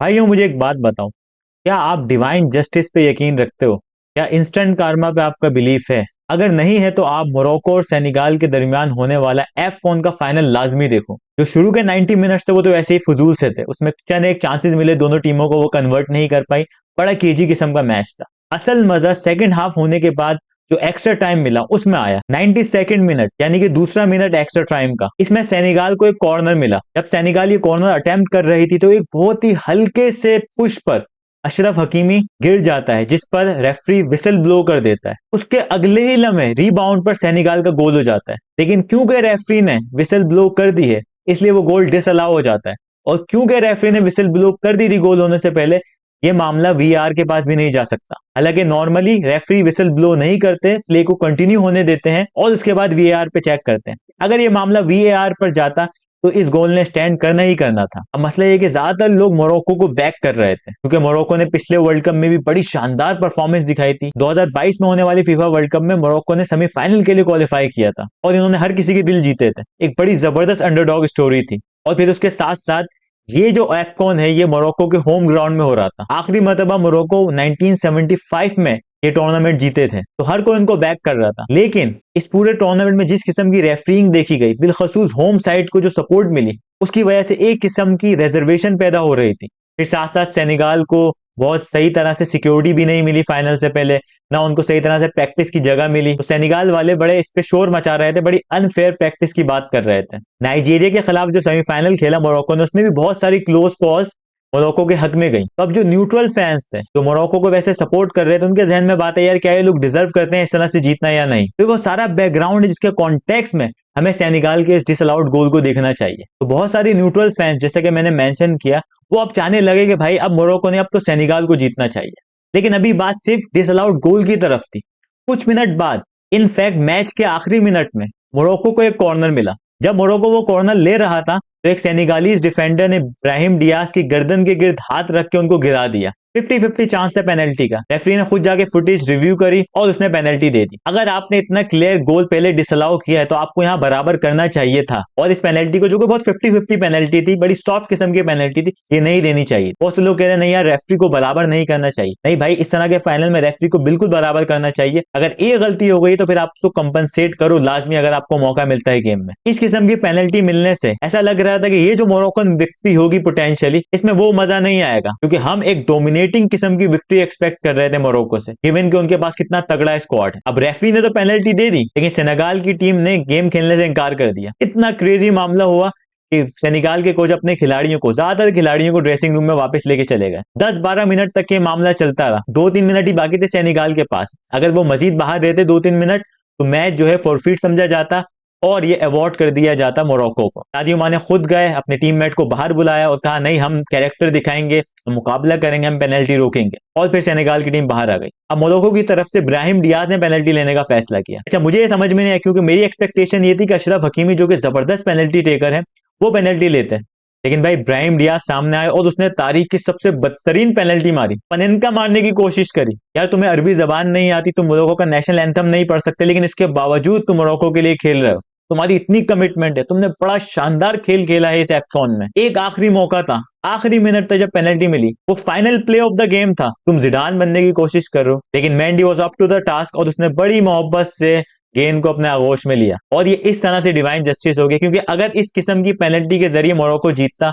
भाइयों मुझे एक बात बताओ, क्या आप डिवाइन जस्टिस पे यकीन रखते हो? क्या इंस्टेंट कार्मा पे आपका बिलीफ है? अगर नहीं है तो आप मोरक्को और सेनेगाल के दरमियान होने वाला F1 का फाइनल लाजमी देखो। जो शुरू के 90 मिनट्स थे वो तो ऐसे ही फजूल से थे, उसमें चंद एक चांसेस मिले दोनों टीमों को, वो कन्वर्ट नहीं कर पाई। बड़ा केजी किस्म का मैच था। असल मजा सेकंड हाफ होने के बाद जो एक्स्ट्रा टाइम मिला उसमें आया। 92nd मिनट यानी कि दूसरा मिनट एक्स्ट्रा टाइम का, इसमें सेनेगाल को एक कॉर्नर मिला। जब सेनेगाल ये कॉर्नर अटेम्प्ट कर रही थी तो एक बहुत ही हल्के से पुश पर अशरफ हकीमी गिर जाता है, जिस पर रेफरी विसल ब्लो कर देता है। उसके अगले ही लम्हे रीबाउंड पर सेनेगाल का गोल हो जाता है, लेकिन क्योंकि रेफरी ने विसल ब्लो कर दी है इसलिए वो गोल डिसअलाउ हो जाता है। और क्योंकि रेफरी ने विसल ब्लो कर दी थी गोल होने से पहले, ये मामला वीआर के पास भी नहीं जा सकता। हालांकि नॉर्मली रेफरी विसल ब्लो नहीं करते, प्ले को कंटिन्यू होने देते हैं और उसके बाद वीआर पे चेक करते हैं। अगर ये मामला वीआर पर जाता तो इस गोल ने स्टैंड करना ही करना था। अब मसला ये कि ज्यादातर लोग मोरक्को को बैक कर रहे थे, क्योंकि मोरक्को ने पिछले वर्ल्ड कप में भी बड़ी शानदार परफॉर्मेंस दिखाई थी। 2022 में होने वाली फीफा वर्ल्ड कप में मोरक्को ने सेमीफाइनल के लिए क्वालिफाई किया था और इन्होंने हर किसी के दिल जीते थे। एक बड़ी जबरदस्त अंडरडॉग स्टोरी थी। और फिर उसके साथ साथ ये जो एफकॉन है ये मोरक्को के होम ग्राउंड में हो रहा था। आखिरी मरतबा मोरक्को 1975 में ये टूर्नामेंट जीते थे, तो हर कोई इनको बैक कर रहा था। लेकिन इस पूरे टूर्नामेंट में जिस किस्म की रेफरिंग देखी गई, बिलखसूस होम साइड को जो सपोर्ट मिली, उसकी वजह से एक किस्म की रिजर्वेशन पैदा हो रही थी। फिर साथ साथ सेनेगाल को बहुत सही तरह से सिक्योरिटी भी नहीं मिली फाइनल से पहले, ना उनको सही तरह से प्रैक्टिस की जगह मिली। तो सेनेगाल वाले बड़े इस पे शोर मचा रहे थे, बड़ी अनफेयर प्रैक्टिस की बात कर रहे थे। नाइजीरिया के खिलाफ जो सेमीफाइनल खेला मोरक्को ने, उसमें भी बहुत सारी क्लोज कॉल्स मोरक्को के हक में गई। तो अब जो न्यूट्रल फैंस थे जो मोरक्को को वैसे सपोर्ट कर रहे थे, उनके जहन में बात है यार क्या ये लोग डिजर्व करते हैं इस तरह से जीतना या नहीं। तो वो सारा बैकग्राउंड है जिसके कॉन्टेक्स्ट में हमें सेनेगाल के इस डिसअलाउड गोल को देखना चाहिए। तो बहुत सारी न्यूट्रल फैंस, जैसे कि मैंने मेंशन किया, वो अब चाहने लगे कि भाई अब मोरक्को ने अब तो सेनेगाल को जीतना चाहिए। लेकिन अभी बात सिर्फ डिसअलाउड गोल की तरफ थी। कुछ मिनट बाद, इनफैक्ट मैच के आखिरी मिनट में, मोरक्को को एक कॉर्नर मिला। जब मोरक्को वो कॉर्नर ले रहा था तो एक सेनेगालीज डिफेंडर ने ब्राहिम डियाज की गर्दन के गिर्द हाथ रख के उनको गिरा दिया। 50-50 चांस है पेनल्टी का। रेफरी ने खुद जाके फुटेज रिव्यू करी और उसने पेनल्टी दे दी। अगर आपने इतना क्लियर गोल पहले डिसअलाउ किया है तो आपको यहाँ बराबर करना चाहिए था, और इस पेनल्टी को, जो कि बहुत 50-50 पेनल्टी थी, बड़ी सॉफ्ट किस्म की पेनल्टी थी, ये नहीं देनी चाहिए। बहुत से लोग कह रहे हैं नहीं यार रेफरी को बराबर नहीं करना चाहिए। नहीं भाई, इस तरह के फाइनल में रेफरी को बिल्कुल बराबर करना चाहिए। अगर ये गलती हो गई तो फिर आप उसको कंपनसेट करो लाजमी, अगर आपको मौका मिलता है गेम में। इस किस्म की पेनल्टी मिलने से ऐसा लग रहा था कि ये जो मोरक्कन विक्ट्री होगी पोटेंशियली, इसमें वो मजा नहीं आएगा, क्योंकि हम एक डोमिनेटिंग किस्म की विक्ट्री एक्सपेक्ट कर रहे थे मोरक्को से, गिवन कि उनके पास कितना तगड़ा स्क्वाड है। अब रेफरी ने तो पेनल्टी दे दी, लेकिन सेनेगाल की टीम ने गेम खेलने से इनकार कर दिया। इतना क्रेजी मामला हुआ कि सेनेगाल के कोच अपने खिलाड़ियों को, ज्यादातर खिलाड़ियों को ड्रेसिंग रूम में वापस लेके चले गए। 10-12 मिनट तक ये मामला चलता रहा। 2-3 मिनट ही बाकी थे सेनेगाल के पास। अगर वो मजीद बाहर रहते 2-3 मिनट तो मैच जो है फॉरफीट समझा जाता और ये अवार्ड कर दिया जाता मोरक्को को। सादियो माने खुद गए, अपने टीममेट को बाहर बुलाया और कहा नहीं, हम कैरेक्टर दिखाएंगे, हम मुकाबला करेंगे, हम पेनल्टी रोकेंगे। और फिर सेनेगाल की टीम बाहर आ गई। अब मोरक्को की तरफ से ब्राहिम डियाज ने पेनल्टी लेने का फैसला किया। अच्छा, मुझे ये समझ में नहीं आया, क्योंकि मेरी एक्सपेक्टेशन ये थी कि अशरफ हकीमी जो कि जबरदस्त पेनल्टी टेकर है वो पेनल्टी लेते हैं। लेकिन भाई ब्राहिम डियाज सामने आए और उसने तारीख की सबसे बदतरीन पेनल्टी मारी, पनेनका मारने की कोशिश करी। यार तुम्हें अरबी जबान नहीं आती, तुम मोरक्को का नेशनल एंथम नहीं पढ़ सकते, लेकिन इसके बावजूद तुम मोरक्को के लिए खेल रहे हो। तुम्हारी इतनी कमिटमेंट है, तुमने बड़ा शानदार खेल खेला है इस एफकॉन में। एक आखिरी मौका था, आखिरी मिनट तक जब पेनल्टी मिली, वो final play of the game था, तुम जिडान बनने की कोशिश कर रहे हो। लेकिन Mandy was up to the task और उसने बड़ी मोहब्बत से गेंद को अपने आगोश में लिया, और ये इस तरह से डिवाइन जस्टिस हो गया। क्योंकि अगर इस किस्म की पेनल्टी के जरिए मोरक्को जीतता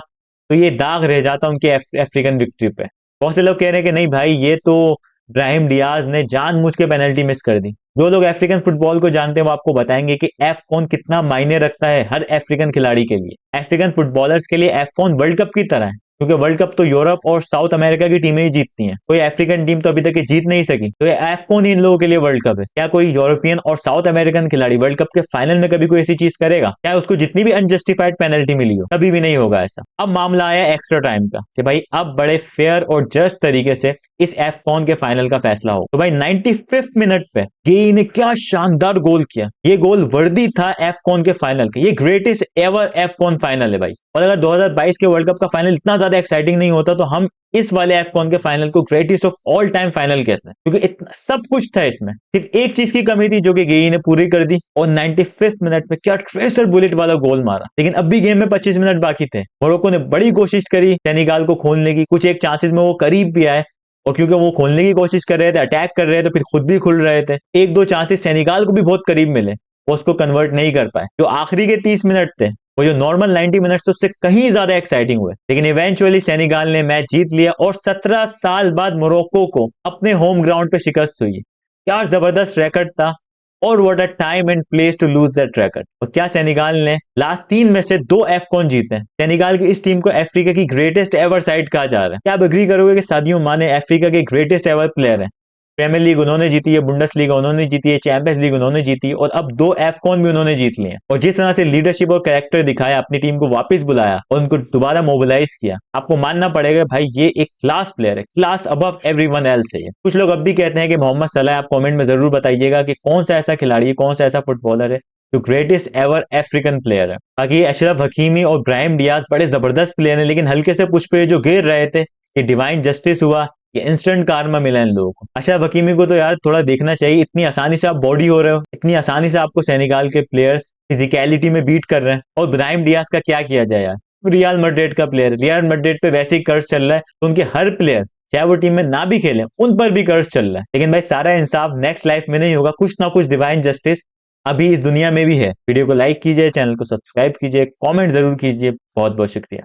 तो ये दाग रह जाता उनके अफ्रीकन विक्ट्री पे। बहुत से लोग कह रहे हैं कि नहीं भाई, ये तो ब्राहिम डियाज ने जानबूझ के पेनल्टी मिस कर दी। जो लोग अफ्रीकन फुटबॉल को जानते हैं वो आपको बताएंगे कि एफ कौन कितना मायने रखता है हर अफ्रीकन खिलाड़ी के लिए। अफ्रीकन फुटबॉलर्स के लिए एफ कौन वर्ल्ड कप की तरह है, क्योंकि वर्ल्ड कप तो यूरोप और साउथ अमेरिका की टीमें ही जीतती हैं, कोई अफ्रीकन टीम तो अभी तक जीत नहीं सकी। तो ये एफकॉन ही इन लोगों के लिए वर्ल्ड कप है। क्या कोई यूरोपियन और साउथ अमेरिकन खिलाड़ी वर्ल्ड कप के फाइनल में कभी कोई ऐसी चीज करेगा? क्या उसको जितनी भी अनजस्टिफाइड पेनल्टी मिली हो, कभी भी नहीं होगा ऐसा। अब मामला आया एक्स्ट्रा टाइम का, कि भाई अब बड़े फेयर और जस्ट तरीके से इस F1 के फाइनल का फैसला हो। तो भाई 95th मिनट पे गेई ने क्या शानदार गोल किया। ये गोल वर्दी था F1 के फाइनल के। ये ग्रेटेस्ट एवर F1 फाइनल है भाई। और अगर 2022 के वर्ल्ड कप का फाइनल इतना ज्यादा एक्साइटिंग नहीं होता तो हम इस वाले F1 के फाइनल को greatest of all time final कहते हैं, क्योंकि इतना सब कुछ था इसमें। सिर्फ एक चीज की कमी थी जो कि गेई ने पूरी कर दी, और 95th मिनट पे क्या ट्रेसर बुलेट वाला गोल मारा। लेकिन अब भी गेम में 25 मिनट बाकी थे। मोरक्को ने बड़ी कोशिश करी सेनेगाल को खोलने की, कुछ एक चांसेस में वो करीब भी आए, और क्योंकि वो खोलने की कोशिश कर रहे थे, अटैक कर रहे थे, फिर खुद भी खुल रहे थे। एक दो चांसेस सेनेगाल को भी बहुत करीब मिले, वो उसको कन्वर्ट नहीं कर पाए। जो आखिरी के 30 मिनट थे, वो जो नॉर्मल 90 मिनट्स थे उससे कहीं ज्यादा एक्साइटिंग हुए। लेकिन इवेंचुअली सेनेगाल ने मैच जीत लिया और 17 साल बाद मोरक्को को अपने होम ग्राउंड पे शिकस्त हुई। क्या जबरदस्त रैकेट था, और what a time and place to lose that racket. और क्या सेनेगाल ने लास्ट 3 में से 2 एफकॉन जीते। सेनेगाल की इस टीम को अफ्रीका की ग्रेटेस्ट एवर साइड कहा जा रहा है। क्या आप एग्री करोगे कि सादियो माने अफ्रीका के ग्रेटेस्ट एवर प्लेयर है। प्रीमियर लीग उन्होंने जीती है, बुंडस लीग उन्होंने जीती है, चैंपियंस लीग उन्होंने जीती है, और अब 2 एफकॉन भी उन्होंने जीत लिए। और जिस तरह से लीडरशिप और कैरेक्टर दिखाया, अपनी टीम को वापस बुलाया और उनको दोबारा मोबिलाइज किया, आपको मानना पड़ेगा भाई ये एक क्लास प्लेयर है, क्लास अबव एवरीवन एल्स है। कुछ लोग अब भी कहते हैं कि मोहम्मद सलाह, आप कमेंट में जरूर बताइएगा कि कौन सा ऐसा खिलाड़ी है, कौन सा ऐसा फुटबॉलर है जो ग्रेटेस्ट एवर अफ्रीकन प्लेयर है। बाकी अशरफ हकीमी और ब्राहिम डियाज बड़े जबरदस्त प्लेयर हैं, लेकिन हल्के से पुश पे जो गिर रहे थे, ये डिवाइन जस्टिस हुआ, ये इंस्टेंट कारमा मिला इन लोगों को। अशरफ हकीमी को तो यार थोड़ा देखना चाहिए, इतनी आसानी से आप बॉडी हो रहे हो, इतनी आसानी से आपको सेनेगाल के प्लेयर्स फिजिकलिटी में बीट कर रहे हैं। और ब्राहिम डियाज का क्या किया जाए यार, रियल मैड्रिड का प्लेयर, रियल मैड्रिड पे वैसे ही कर्ज चल रहा है, तो उनके हर प्लेयर चाहे वो टीम में ना भी खेले उन पर भी कर्ज चल रहा है। लेकिन भाई सारा इंसाफ नेक्स्ट लाइफ में नहीं होगा, कुछ ना कुछ डिवाइन जस्टिस अभी इस दुनिया में भी है। वीडियो को लाइक कीजिए, चैनल को सब्सक्राइब कीजिए, कमेंट जरूर कीजिए। बहुत बहुत शुक्रिया।